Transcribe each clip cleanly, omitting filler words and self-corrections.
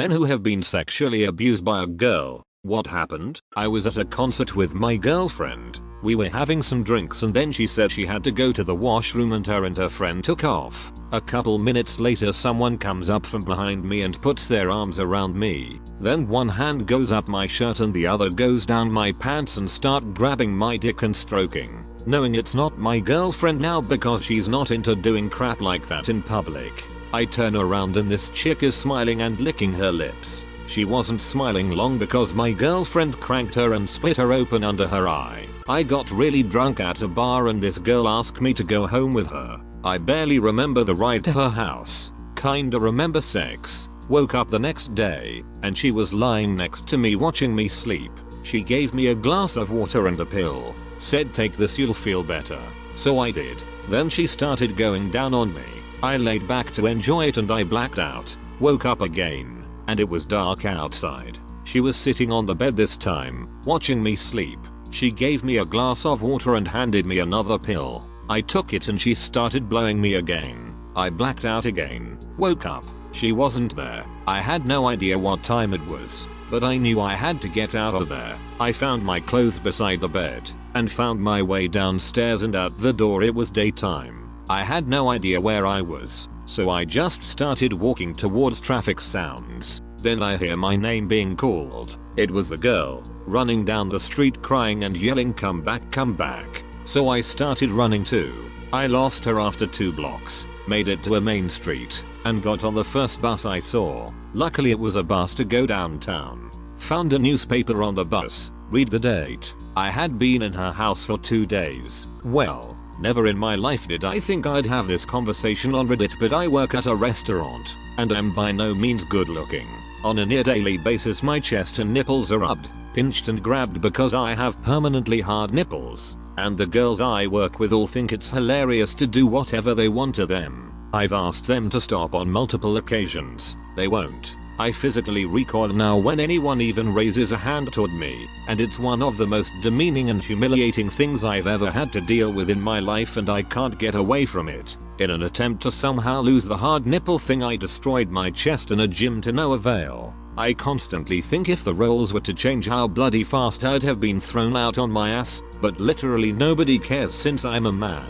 Men who have been sexually abused by a girl. What happened? I was at a concert with my girlfriend. We were having some drinks and then she said she had to go to the washroom and her friend took off. A couple minutes later someone comes up from behind me and puts their arms around me. Then one hand goes up my shirt and the other goes down my pants and start grabbing my dick and stroking. Knowing it's not my girlfriend now because she's not into doing crap like that in public. I turn around and this chick is smiling and licking her lips. She wasn't smiling long because my girlfriend cranked her and split her open under her eye. I got really drunk at a bar and this girl asked me to go home with her. I barely remember the ride to her house. Kinda remember sex. Woke up the next day and she was lying next to me watching me sleep. She gave me a glass of water and a pill. Said take this, you'll feel better. So I did. Then she started going down on me. I laid back to enjoy it and I blacked out. Woke up again. And it was dark outside. She was sitting on the bed this time, watching me sleep. She gave me a glass of water and handed me another pill. I took it and she started blowing me again. I blacked out again. Woke up. She wasn't there. I had no idea what time it was, but I knew I had to get out of there. I found my clothes beside the bed and found my way downstairs and out the door. It was daytime. I had no idea where I was. So I just started walking towards traffic sounds. Then I hear my name being called. It was the girl, running down the street crying and yelling come back, come back. So I started running too. I lost her after 2 blocks, made it to a main street, and got on the first bus I saw. Luckily it was a bus to go downtown. Found a newspaper on the bus, read the date. I had been in her house for 2 days. Well, never in my life did I think I'd have this conversation on Reddit, but I work at a restaurant and am by no means good looking. On a near daily basis my chest and nipples are rubbed, pinched and grabbed because I have permanently hard nipples, and the girls I work with all think it's hilarious to do whatever they want to them. I've asked them to stop on multiple occasions. They won't. I physically recoil now when anyone even raises a hand toward me, and it's one of the most demeaning and humiliating things I've ever had to deal with in my life and I can't get away from it. In an attempt to somehow lose the hard nipple thing I destroyed my chest in a gym to no avail. I constantly think if the roles were to change how bloody fast I'd have been thrown out on my ass, but literally nobody cares since I'm a man.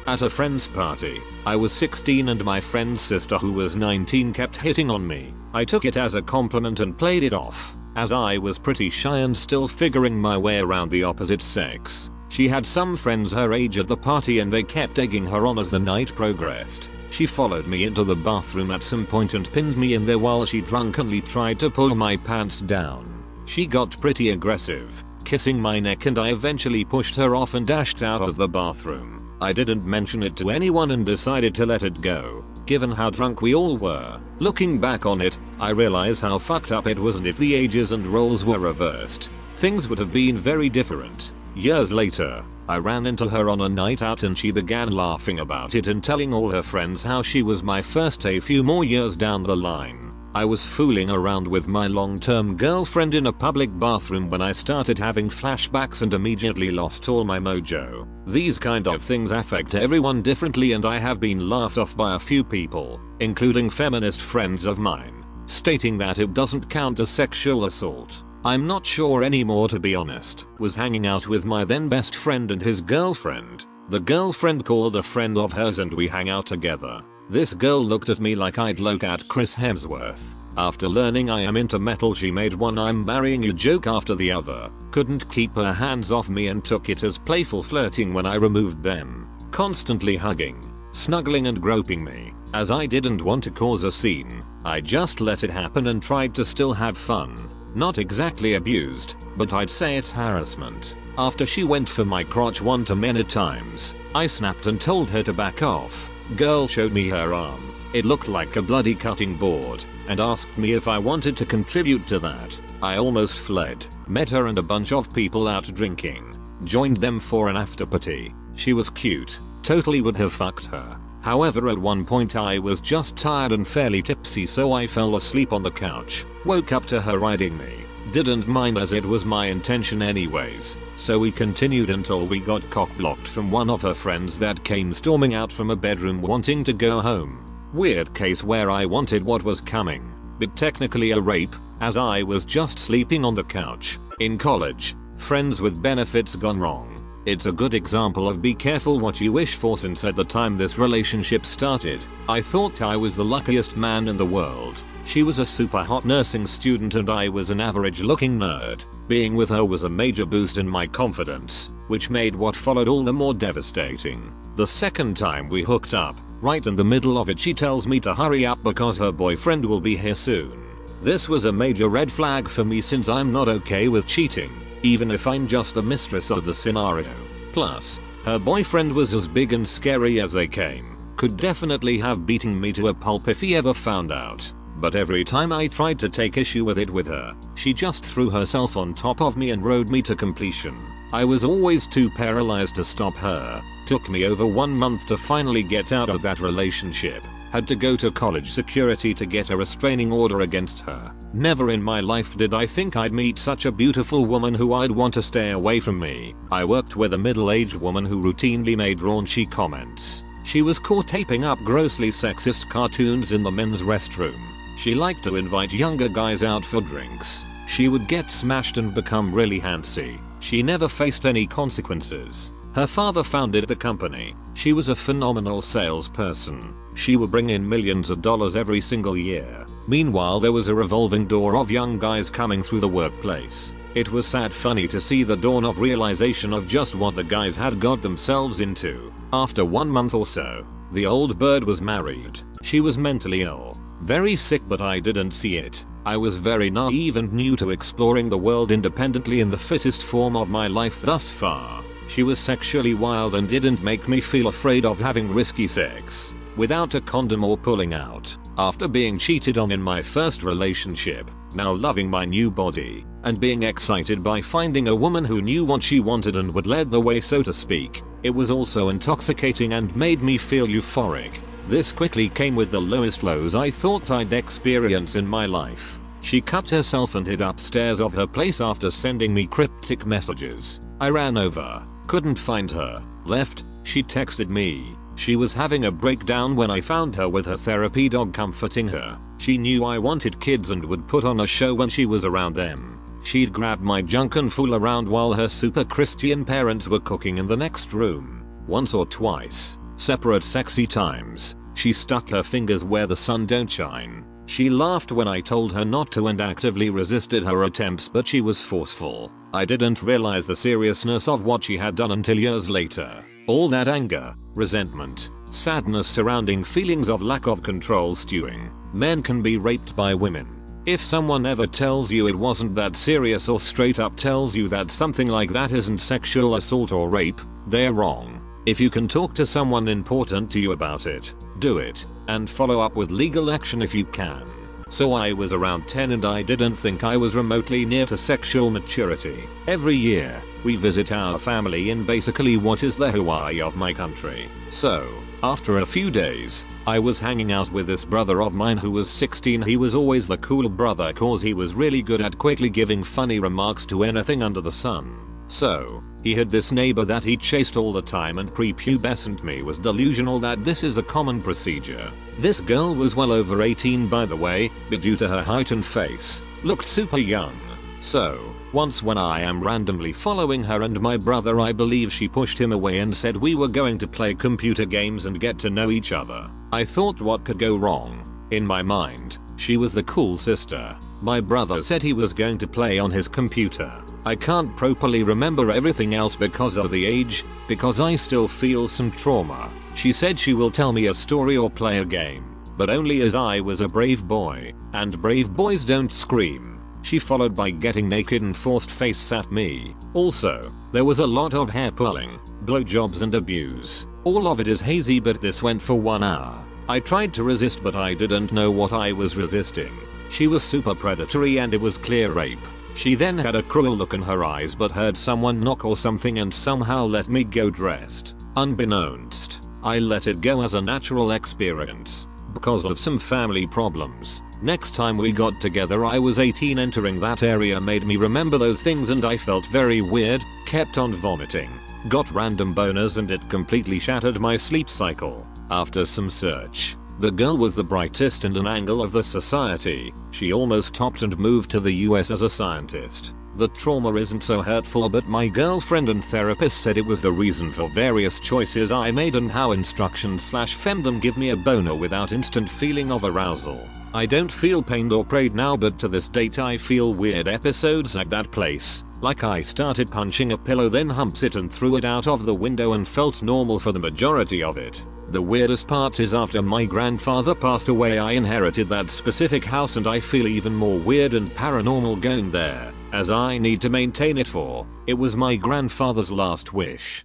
At a friend's party, I was 16 and my friend's sister who was 19 kept hitting on me. I took it as a compliment and played it off, as I was pretty shy and still figuring my way around the opposite sex. She had some friends her age at the party and they kept egging her on as the night progressed. She followed me into the bathroom at some point and pinned me in there while she drunkenly tried to pull my pants down. She got pretty aggressive, kissing my neck, and I eventually pushed her off and dashed out of the bathroom. I didn't mention it to anyone and decided to let it go, given how drunk we all were. Looking back on it, I realize how fucked up it was, and if the ages and roles were reversed, things would have been very different. Years later, I ran into her on a night out and she began laughing about it and telling all her friends how she was my first a few more years down the line. I was fooling around with my long-term girlfriend in a public bathroom when I started having flashbacks and immediately lost all my mojo. These kind of things affect everyone differently, and I have been laughed off by a few people, including feminist friends of mine, stating that it doesn't count as sexual assault. I'm not sure anymore, to be honest. Was hanging out with my then best friend and his girlfriend. The girlfriend called a friend of hers and we hang out together. This girl looked at me like I'd look at Chris Hemsworth. After learning I am into metal, she made one "I'm marrying you" joke after the other. Couldn't keep her hands off me and took it as playful flirting when I removed them. Constantly hugging, snuggling and groping me. As I didn't want to cause a scene, I just let it happen and tried to still have fun. Not exactly abused, but I'd say it's harassment. After she went for my crotch one too many times, I snapped and told her to back off. Girl showed me her arm. It looked like a bloody cutting board, and asked me if I wanted to contribute to that. I almost fled. Met her and a bunch of people out drinking. Joined them for an after party. She was cute. Totally would have fucked her. However, at one point I was just tired and fairly tipsy, so I fell asleep on the couch. Woke up to her riding me. Didn't mind as it was my intention anyways, so we continued until we got cock-blocked from one of her friends that came storming out from a bedroom wanting to go home. Weird case where I wanted what was coming, but technically a rape, as I was just sleeping on the couch. In college, friends with benefits gone wrong. It's a good example of be careful what you wish for, since at the time this relationship started, I thought I was the luckiest man in the world. She was a super hot nursing student and I was an average looking nerd. Being with her was a major boost in my confidence, which made what followed all the more devastating. The second time we hooked up, right in the middle of it she tells me to hurry up because her boyfriend will be here soon. This was a major red flag for me since I'm not okay with cheating, even if I'm just the mistress of the scenario. Plus, her boyfriend was as big and scary as they came. Could definitely have beaten me to a pulp if he ever found out. But every time I tried to take issue with it with her, she just threw herself on top of me and rode me to completion. I was always too paralyzed to stop her. Took me over 1 month to finally get out of that relationship. Had to go to college security to get a restraining order against her. Never in my life did I think I'd meet such a beautiful woman who I'd want to stay away from me. I worked with a middle-aged woman who routinely made raunchy comments. She was caught taping up grossly sexist cartoons in the men's restroom. She liked to invite younger guys out for drinks. She would get smashed and become really handsy. She never faced any consequences. Her father founded the company. She was a phenomenal salesperson. She would bring in millions of dollars every single year. Meanwhile, there was a revolving door of young guys coming through the workplace. It was sad funny to see the dawn of realization of just what the guys had got themselves into. After 1 month or so, the old bird was married. She was mentally ill. Very sick, but I didn't see it. I was very naive and new to exploring the world independently in the fittest form of my life thus far. She was sexually wild and didn't make me feel afraid of having risky sex without a condom or pulling out. After being cheated on in my first relationship, now loving my new body, and being excited by finding a woman who knew what she wanted and would lead the way, so to speak, it was also intoxicating and made me feel euphoric. This quickly came with the lowest lows I thought I'd experience in my life. She cut herself and hid upstairs of her place after sending me cryptic messages. I ran over, couldn't find her, left, she texted me. She was having a breakdown when I found her with her therapy dog comforting her. She knew I wanted kids and would put on a show when she was around them. She'd grab my junk and fool around while her super Christian parents were cooking in the next room. Once or twice, separate sexy times, she stuck her fingers where the sun don't shine. She laughed when I told her not to and actively resisted her attempts, but she was forceful. I didn't realize the seriousness of what she had done until years later. All that anger, resentment, sadness surrounding feelings of lack of control stewing. Men can be raped by women. If someone ever tells you it wasn't that serious or straight up tells you that something like that isn't sexual assault or rape, they're wrong. If you can talk to someone important to you about it, do it, and follow up with legal action if you can. So I was around 10 and I didn't think I was remotely near to sexual maturity. Every year, we visit our family in basically what is the Hawaii of my country. So, after a few days, I was hanging out with this brother of mine who was 16. He was always the cool brother cause he was really good at quickly giving funny remarks to anything under the sun. So, he had this neighbor that he chased all the time, and prepubescent me was delusional that this is a common procedure. This girl was well over 18 by the way, but due to her height and face, looked super young. So, once when I am randomly following her and my brother, I believe she pushed him away and said we were going to play computer games and get to know each other. I thought what could go wrong? In my mind, she was the cool sister. My brother said he was going to play on his computer. I can't properly remember everything else because of the age, because I still feel some trauma. She said she will tell me a story or play a game, but only as I was a brave boy, and brave boys don't scream. She followed by getting naked and forced face at me. Also, there was a lot of hair pulling, blowjobs and abuse. All of it is hazy, but this went for 1 hour. I tried to resist but I didn't know what I was resisting. She was super predatory and it was clear rape. She then had a cruel look in her eyes but heard someone knock or something and somehow let me go dressed. Unbeknownst, I let it go as a natural experience. Because of some family problems, next time we got together I was 18. Entering that area made me remember those things and I felt very weird, kept on vomiting, got random boners and it completely shattered my sleep cycle. After some search, The girl was the brightest and an angle of the society. She almost topped and moved to the US as a scientist. The trauma isn't so hurtful, but my girlfriend and therapist said it was the reason for various choices I made and how instruction/femdom give me a boner without instant feeling of arousal. I don't feel pained or preyed now, but to this date I feel weird episodes at that place. Like I started punching a pillow, then humps it and threw it out of the window and felt normal for the majority of it. The weirdest part is after my grandfather passed away I inherited that specific house and I feel even more weird and paranormal going there, as I need to maintain it for it was my grandfather's last wish.